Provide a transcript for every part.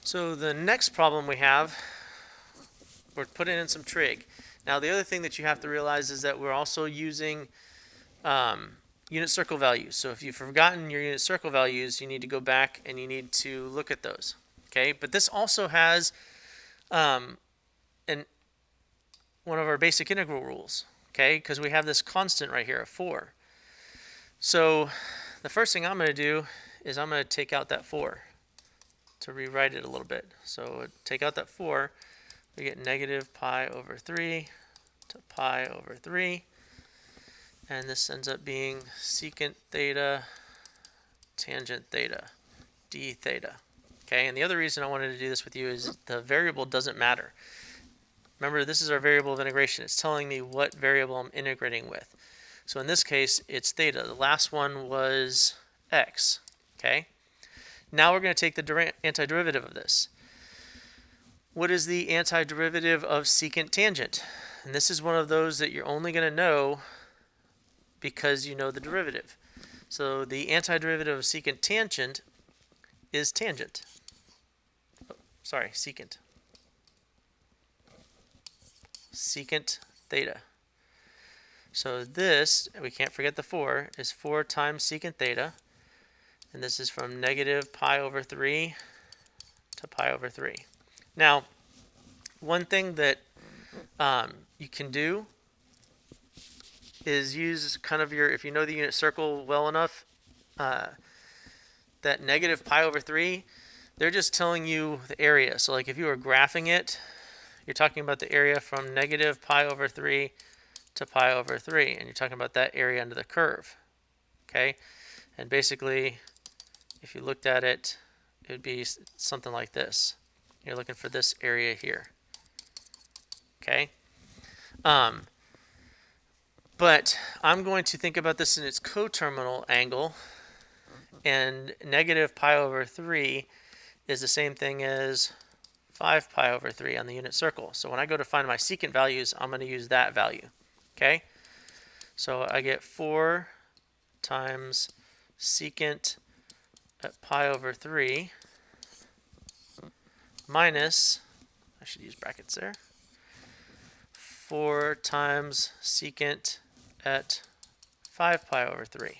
So the next problem we have, we're putting in some trig. Now the other thing that you have to realize is that we're also using unit circle values. So if you've forgotten your unit circle values, you need to go back and you need to look at those. Okay, but this also has one of our basic integral rules. Okay, because we have this constant right here of 4. So the first thing I'm going to do is I'm going to take out that 4 to rewrite it a little bit. So take out that 4, we get negative pi over 3 to pi over 3. And this ends up being secant theta tangent theta d theta. Okay, and the other reason I wanted to do this with you is the variable doesn't matter. Remember, this is our variable of integration. It's telling me what variable I'm integrating with. So in this case, it's theta. The last one was x. Okay, now we're going to take the antiderivative of this. What is the antiderivative of secant tangent? And this is one of those that you're only going to know because you know the derivative. So the antiderivative of secant tangent is tangent. Oh, sorry, secant. Secant theta. So this, we can't forget the 4, is 4 times secant theta. And this is from negative pi over 3 to pi over 3. Now, one thing that you can do is use kind of your, if you know the unit circle well enough, that negative pi over 3, they're just telling you the area. So like if you were graphing it, you're talking about the area from negative pi over 3 to pi over 3, and you're talking about that area under the curve. Okay, and basically, if you looked at it, it would be something like this. You're looking for this area here. Okay, but I'm going to think about this in its coterminal angle, and negative pi over 3 is the same thing as 5 pi over 3 on the unit circle. So when I go to find my secant values, I'm going to use that value. Okay, so I get 4 times secant at pi over 3 minus, I should use brackets there, 4 times secant at 5 pi over 3.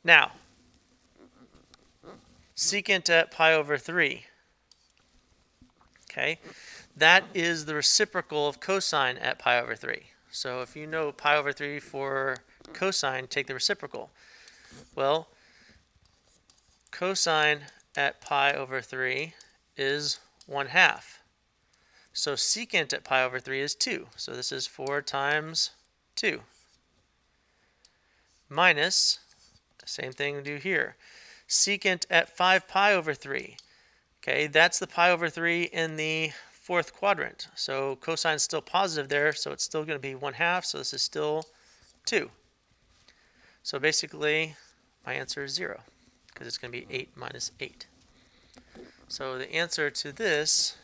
Now, secant at pi over 3, okay, that is the reciprocal of cosine at pi over 3. So if you know pi over 3 for cosine, take the reciprocal. Well, cosine at pi over 3 is 1/2. So secant at pi over 3 is 2. So this is 4 times 2. Minus, same thing we do here, secant at 5 pi over 3. Okay, that's the pi over 3 in the fourth quadrant. So cosine is still positive there, so it's still going to be 1/2. So this is still 2. So basically, my answer is 0, because it's going to be 8 minus 8. So the answer to this